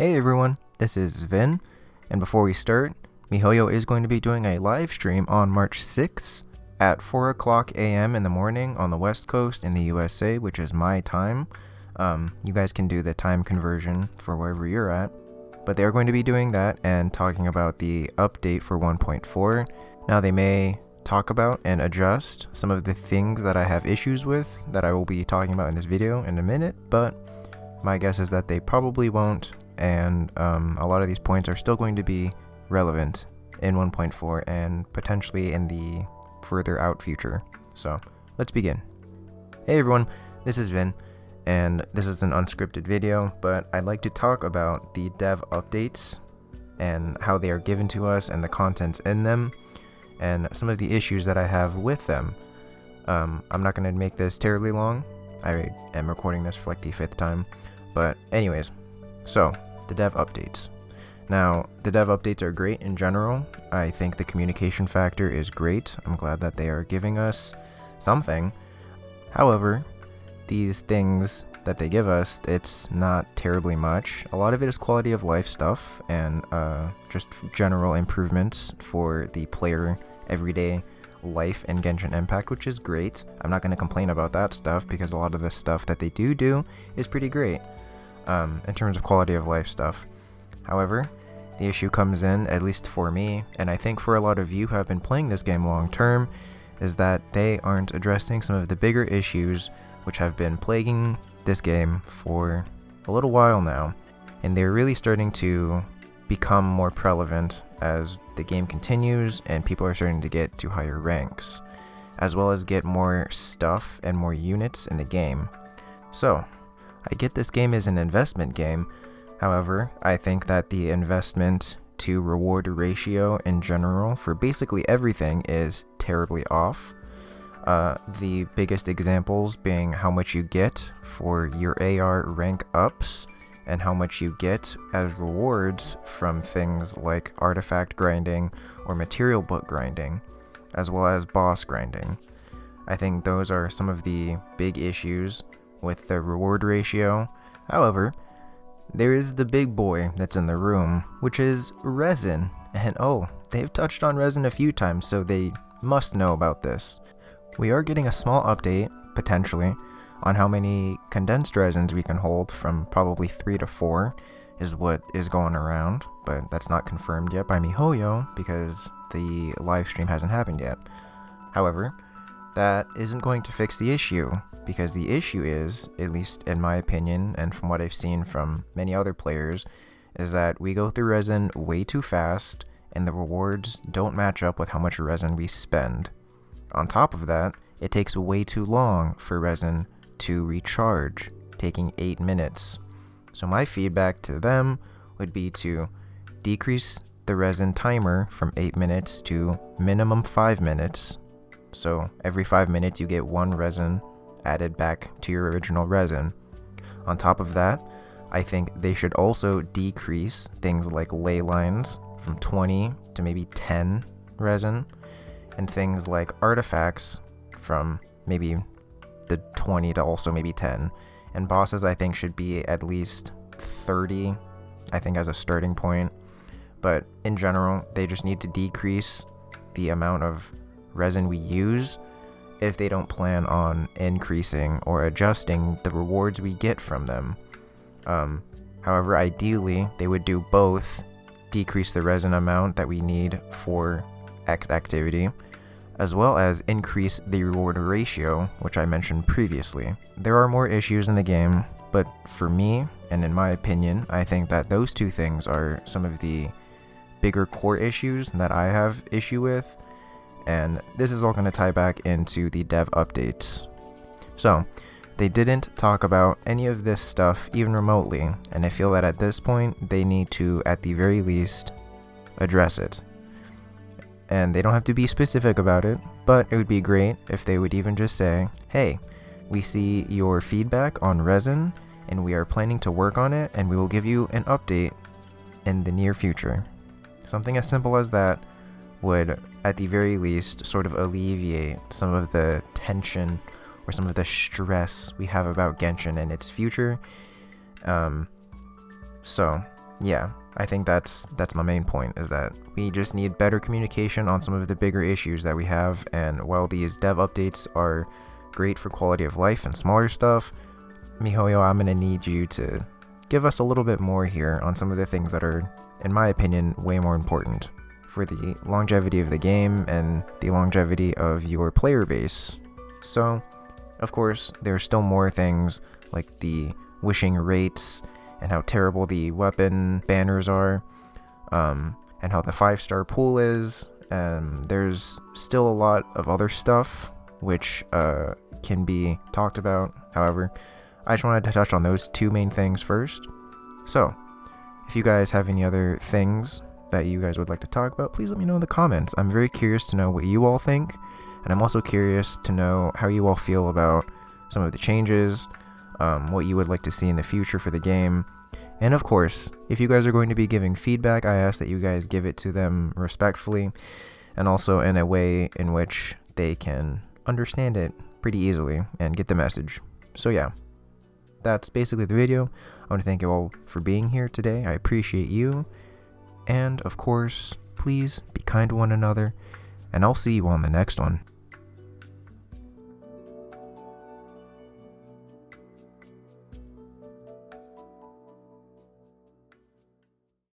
Hey everyone, this is Vin, and before we start, Mihoyo is going to be doing a live stream on March 6th at 4 o'clock a.m. in the morning on the West Coast in the USA, which is my time. You guys can do the time conversion for wherever you're at, but they're going to be doing that and talking about the update for 1.4. Now they may talk about and adjust some of the things that I have issues with that I will be talking about in this video in a minute, but my guess is that they probably won't, and a lot of these points are still going to be relevant in 1.4 and potentially in the further out future. So let's begin. Hey everyone, this is Vin, and this is an unscripted video, but I'd like to talk about the dev updates and how they are given to us and the contents in them and some of the issues that I have with them. I'm not going to make this terribly long. I am recording this for like the 5th time, but anyways, so the dev updates. Now, the dev updates are great in general. I think the communication factor is great. I'm glad that they are giving us something. However, these things that they give us, it's not terribly much. A lot of it is quality of life stuff and just general improvements for the player everyday life in Genshin Impact, which is great. I'm not going to complain about that stuff because a lot of the stuff that they do is pretty great in terms of quality of life stuff. However, the issue comes in, at least for me, and I think for a lot of you who have been playing this game long term, is that they aren't addressing some of the bigger issues which have been plaguing this game for a little while now, and they're really starting to become more prevalent as the game continues and people are starting to get to higher ranks, as well as get more stuff and more units in the game. So, I get this game is an investment game. However, I think that the investment to reward ratio in general for basically everything is terribly off. The biggest examples being how much you get for your AR rank ups and how much you get as rewards from things like artifact grinding or material book grinding, as well as boss grinding. I think those are some of the big issues with the reward ratio. However, there is the big boy that's in the room, which is resin. And they've touched on resin a few times, so they must know about this. We are getting a small update, potentially, on how many condensed resins we can hold, from probably 3 to 4 is what is going around, but that's not confirmed yet by Mihoyo because the live stream hasn't happened yet. However, that isn't going to fix the issue, because the issue is, at least in my opinion and from what I've seen from many other players, is that we go through resin way too fast and the rewards don't match up with how much resin we spend. On top of that, it takes way too long for resin to recharge, taking 8 minutes. So my feedback to them would be to decrease the resin timer from 8 minutes to minimum 5 minutes. So every 5 minutes you get 1 resin added back to your original resin. On top of that, I think they should also decrease things like ley lines from 20 to maybe 10 resin, and things like artifacts from maybe the 20 to also maybe 10. And bosses I think should be at least 30, I think, as a starting point. But in general, they just need to decrease the amount of resin we use if they don't plan on increasing or adjusting the rewards we get from them. However, ideally, they would do both, decrease the resin amount that we need for X activity, as well as increase the reward ratio, which I mentioned previously. There are more issues in the game, but for me, and in my opinion, I think that those two things are some of the bigger core issues that I have issue with, and this is all going to tie back into the dev updates. So, they didn't talk about any of this stuff even remotely, and I feel that at this point, they need to, at the very least, address it. And they don't have to be specific about it, but it would be great if they would even just say, hey, we see your feedback on resin, and we are planning to work on it, and we will give you an update in the near future. Something as simple as that would, at the very least, sort of alleviate some of the tension or some of the stress we have about Genshin and its future. So yeah, I think that's my main point, is that we just need better communication on some of the bigger issues that we have. And while these dev updates are great for quality of life and smaller stuff, Mihoyo, I'm gonna need you to give us a little bit more here on some of the things that are, in my opinion, way more important for the longevity of the game and the longevity of your player base. So, of course, there's still more things like the wishing rates and how terrible the weapon banners are, and how the 5-star pool is. There's still a lot of other stuff which can be talked about. However, I just wanted to touch on those two main things first. So, if you guys have any other things that you guys would like to talk about, please let me know in the comments. I'm very curious to know what you all think, and I'm also curious to know how you all feel about some of the changes, what you would like to see in the future for the game. And of course, if you guys are going to be giving feedback, I ask that you guys give it to them respectfully, and also in a way in which they can understand it pretty easily and get the message. So yeah, that's basically the video. I want to thank you all for being here today. I appreciate you. And of course, please be kind to one another, and I'll see you on the next one.